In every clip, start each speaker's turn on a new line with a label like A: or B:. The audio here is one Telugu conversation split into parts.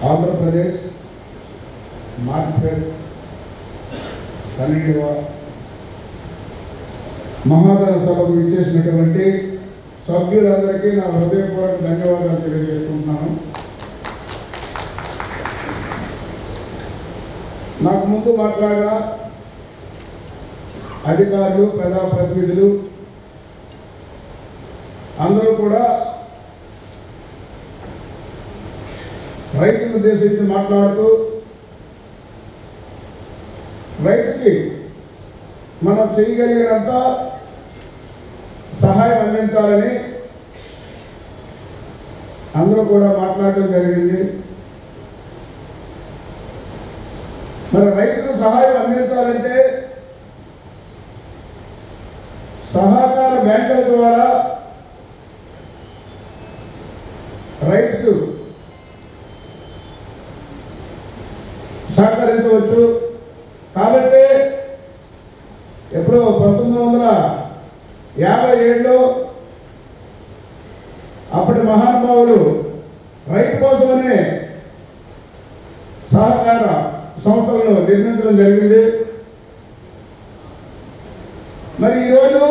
A: ఆంధ్రప్రదేశ్ మార్కెట్ కన్నడ మహాజన సభకు విచ్చేసినటువంటి సభ్యులందరికీ నా హృదయపూర్వక ధన్యవాదాలు తెలియజేసుకుంటున్నాను. నాకు ముందు మాట్లాడిన అధికారులు, ప్రజాప్రతినిధులు అందరూ కూడా రైతులను ఉద్దేశించి మాట్లాడుతూ రైతుకి మనం చేయగలిగినంత సహాయం అందించాలని అందరూ కూడా మాట్లాడడం జరిగింది. మరి రైతులకు సహాయం అందించాలంటే సహకార బ్యాంకుల ద్వారా రైతుకు సహకరించవచ్చు. కాబట్టి ఎప్పుడో 1957లో అప్పటి మహానుభావులు రైతు కోసమనే సహకార సంస్థలను నిర్మించడం జరిగింది. మరి ఈరోజు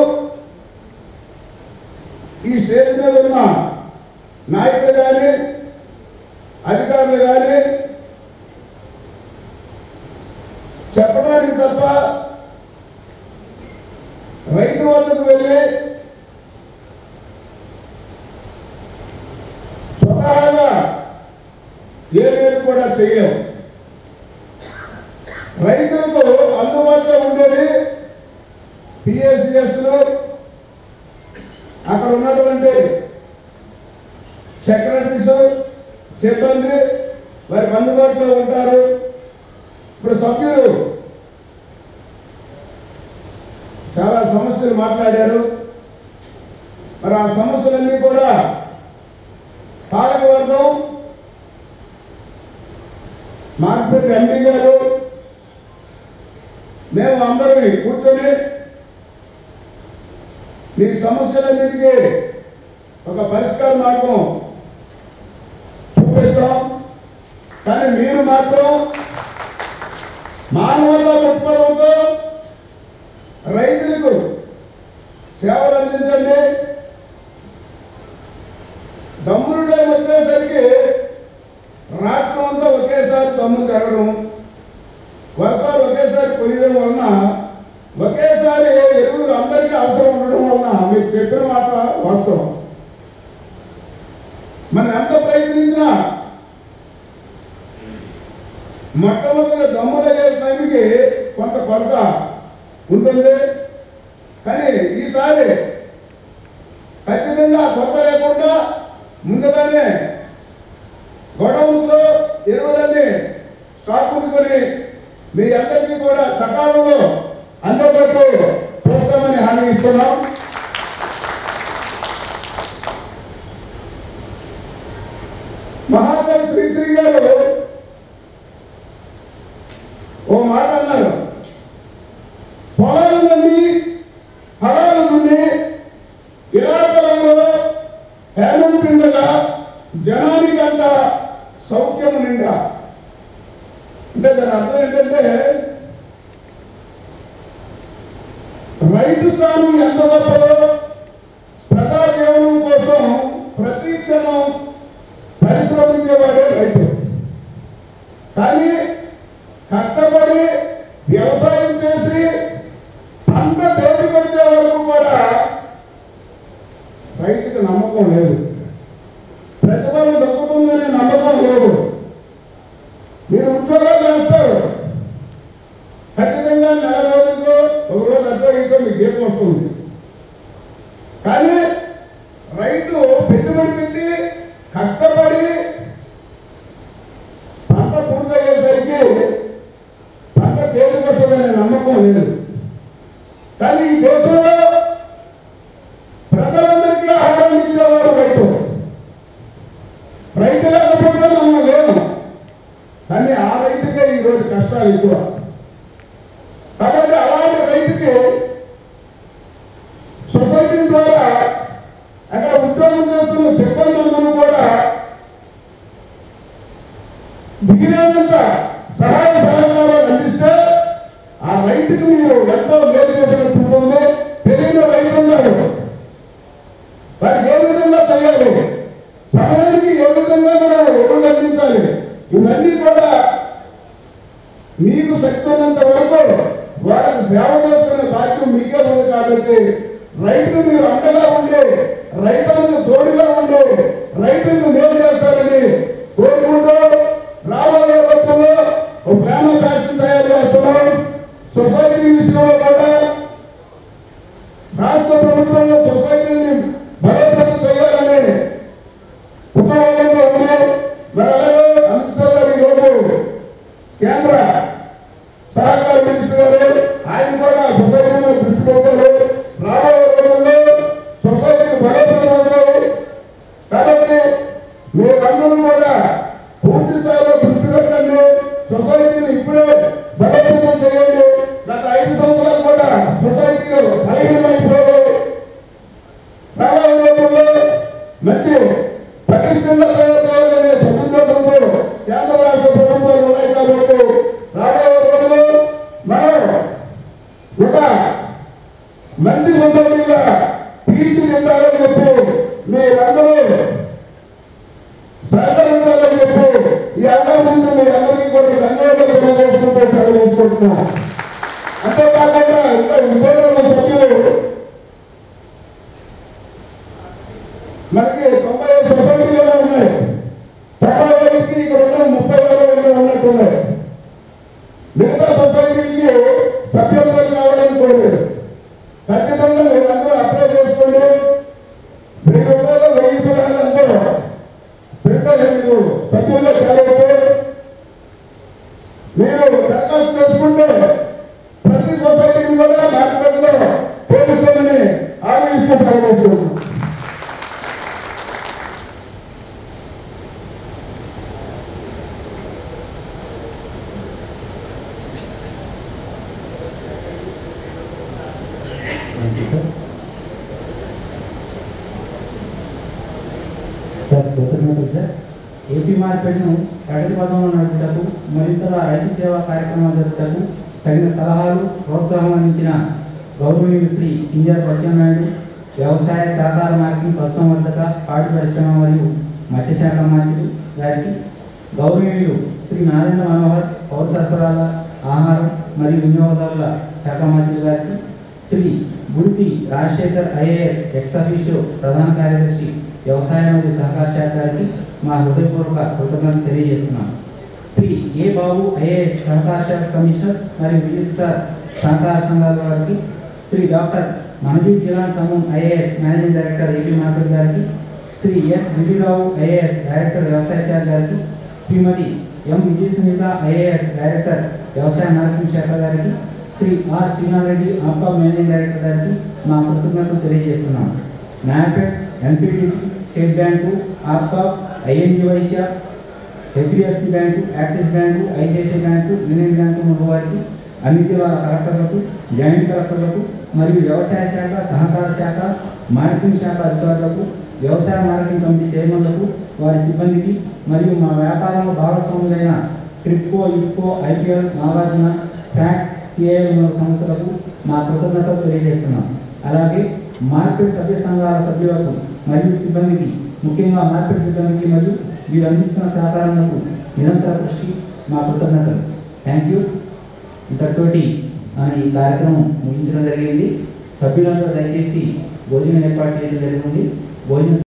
A: ఈ స్టేజ్ మీద ఉన్న నాయకులు కానీ అధికారులు కానీ చెప్పడానికి తప్ప రైతు వద్దకు వెళ్ళి స్వతహాగా ఏమేమి కూడా చేయలేము. రైతులకు అందుబాటులో ఉండేది పిఎస్సిఎస్లు, అక్కడ ఉన్నటువంటి సెక్రటరీస్, సిబ్బంది వారికి అందుబాటులో ఉంటారు. ఇప్పుడు సభ్యులు చాలా సమస్యలు మాట్లాడారు. మరి ఆ సమస్యలన్నీ కూడా పాలకవర్గం, మార్కెట్ ఎంపీ గారు, మేము అందరం కూర్చొని మీ సమస్యలన్నిటికీ ఒక పరిష్కార మార్గం చూపిస్తాం. కానీ మీరు మాత్రం మానవతా దృక్పథంతో రైతులకు సేవలు అందించండి. దమ్మునుడే వచ్చేసరికి రాష్ట్రం అంతా ఒకేసారి దమ్ములు జరగడం, వర్షాలు ఒకేసారి కురియడం వలన ఒకేసారి ఎరువులు అందరికీ అవసరం ఉండడం వలన మీరు చెప్పిన మాట వాస్తవం. మనం ఎంత ప్రయత్నించినా మొట్టమొదటి దమ్ములయ్యే టైంకి కొంత కొరత ఉంటుంది. కానీ ఈసారి ఖచ్చితంగా కొరత లేకుండా ముందుగానే గొడవల్లో ఎరువులన్నీ స్టాక్ ఉంచుకొని మీ అందరికీ కూడా సకాలంలో అందుబాటులో చూస్తామని హామీ ఇస్తున్నాం. మహాకవి శ్రీశ్రీ గారు ఓ మాట అన్నారు, పొలాల నుండి ఫలాల నుండి ఇలాకలలో హేమం పిండగా జనానికంత సౌఖ్యం నిండా. అంటే దాని అర్థం ఏంటంటే రైతు స్థానం ఎంత గొప్పదో, ప్రజా జీవనం కోసం ప్రతి క్షణం పరిశ్రమించేవాడే రైతు. కానీ కష్టపడి వ్యవసాయం చేసి పంట చేతికొచ్చే వరకు కూడా రైతుకి నమ్మకం లేదు, ప్రతిఫలం దక్కుతుందనే నమ్మకం లేదు. మీరు ఉద్యోగాలు చేస్తారు, ఖచ్చితంగా నెల రోజుల్లో ఒక రోజు అర్థం ఇంకో మీకు జీతం వస్తుంది. కానీ రైతు పెట్టుబడి పెట్టి కష్టపడి పంట పూర్తయ్యేసరికి పంట చేతికి వస్తుందనే నమ్మకం లేదు. కానీ ఈ దేశంలో ప్రజలందరికీ ఆహారం ఇచ్చేవారు రైతు. రైతు లేకపోతే మనం లేదు. కానీ ఆ రైతుకే ఈరోజు కష్టాలు ఎక్కువ. కాబట్టి అలాంటి రైతుకి కాబట్టి రైతు మీరు అండగా ఉండి రైతులకు తోడుగా ఉండి రైతులకు మేలు చేస్తారని కోరుకుంటూ రాబోయే రోజుల్లో ఒక ప్రేమ వ్యాక్సిన్ తయారు చేస్తున్నాం. సొసైటీ విషయంలో కూడా రాష్ట్ర ప్రభుత్వం సొసైటీని బలోపేతం చేయాలని ఉపయోగంలో ఉంది. మరి అలాగే అంశాలు ఈరోజు కేంద్ర సహకార మినిస్టర్ గారు ఆయన కూడా సొసైటీ మీద దృష్టి పెట్టారు. రాబోయే రోజుల్లో సొసైటీని బలోపేతం అవుతాయి కాబట్టి మీరందరూ కూడా పూర్తి స్థాయిలో దృష్టి పెట్టండి. సొసైటీని ఇప్పుడే బలోపేతం చేయండి. గత 5 సంవత్సరాలు కూడా సొసైటీలో బలహీనమైపోయాయి. రాబోయే రోజుల్లో మంచి పటిష్టంగా తయారు చేయాలనే సదుద్దేశంతో కేంద్ర రాష్ట్ర ప్రభుత్వాలు ఉన్నాయి కాబట్టి రాబోయే రోజుల్లో మనం ఒక మంచి సొసైటీగా తీర్చిదిద్దాలని చెప్పి మీరందరూ సహకరించాలని చెప్పి ఈ అవకాశం మీ అందరికీ కూడా ధన్యవాదాలు తెలియజేసుకుంటూ సెలవు తీసుకుంటున్నాం. అంతేకాకుండా ఇంకా విజయనగర సభ్యులు మనకి 90 సొసైటీలు ఉన్నాయి. 90కి ఇక్కడ ఉన్న 30,000 ఉన్నట్టున్నాయి. మిగతా సొసైటీకి సభ్యత్వాలు కావాలని కోరారు. ఖచ్చితంగా మీరందరూ అప్లై చేసుకోండి. 1000 రూపాయలు 1000 పెద్దలు మీరు సభ్యుల్లో చేరవచ్చు. మీరు దరఖాస్తు చేసుకుంటే ప్రతి సొసైటీని కూడా మార్కెట్లో చేరుస్తామని ఆలోచిస్తూ సాగవేస్తున్నాం.
B: సార్ కృతజ్ఞతలు సార్. ఏపీ మార్కెట్ను ప్రగతి పదంలో నడుపుటకు మరింతగా రైతు సేవా కార్యక్రమాలు జరుపుటకు తగిన సలహాలు ప్రోత్సాహం అందించిన గౌరవనీయులు శ్రీ కింజర్ ప్రత్యామ్నాయుడు వ్యవసాయ సహకార మార్కెటింగ్ పశుసంవర్ధక పాడి పరిశ్రమ మరియు మత్స్యశాఖ మంత్రులు గారికి, గౌరవనీయులు శ్రీ నారాయణ మనోహర్ పౌర సరఫరాల ఆహారం మరియు వినియోగదారుల శాఖ మంత్రులు గారికి, Shri Guditi Rajasekhar IAS ex officio ప్రధాన కార్యదర్శి వ్యవసాయ మరియు సహకార శాఖ గారికి మా హృదయపూర్వక కృతజ్ఞతలు తెలియజేస్తున్నాం. శ్రీ ఏ బాబు ఐఏఎస్ సహకార శాఖ కమిషనర్ మరియు రిజిస్ట్రార్ సహకార సంఘాల వారికి, Shri doctor Manjeet Jilani Samoon IAS managing director AP market గారికి, Shri S Vidirao IAS director వ్యవసాయ శాఖ గారికి, Shrimati M Vijaya Sunitha IAS director వ్యవసాయ మార్కెటింగ్ శాఖ గారికి, Shri R Srinath Reddy Apca managing director గారికి మా కృతజ్ఞతలు తెలియజేస్తున్నాం. NAFED, NCDC, State Bank, Apca, ING Vysya, HDFC Bank, Axis Bank, ICICI Bank, Union Bank మగవారికి, అన్ని జిల్లాల కలెక్టర్లకు, జాయింట్ కలెక్టర్లకు మరియు వ్యవసాయ శాఖ, సహకార శాఖ, మార్కెటింగ్ శాఖ అధికారులకు, వ్యవసాయ మార్కెటింగ్ కమిటీ చైర్మన్లకు, వారి సిబ్బందికి మరియు మా వ్యాపారంలో భాగస్వాములైన క్రిప్కో, ఇఫ్కో, ఐపీఎల్, నాగార్జున, ఫ్యాక్ట్, సిఐఎల్ సంస్థలకు మా కృతజ్ఞతలు తెలియజేస్తున్నాం. అలాగే మార్కెట్ సభ్య సంఘాల సభ్యులకు మరియు సిబ్బందికి, ముఖ్యంగా మార్కెట్ సిబ్బందికి మరియు వీరు అందిస్తున్న సహకారాలకు నిరంతర కృషి మా కృతజ్ఞతలు. Thank you. ఇంతటితోటి ఈ కార్యక్రమం ముగించడం జరిగింది. సభ్యులందరూ దయచేసి భోజనం ఏర్పాటు చేయడం జరిగింది. భోజనం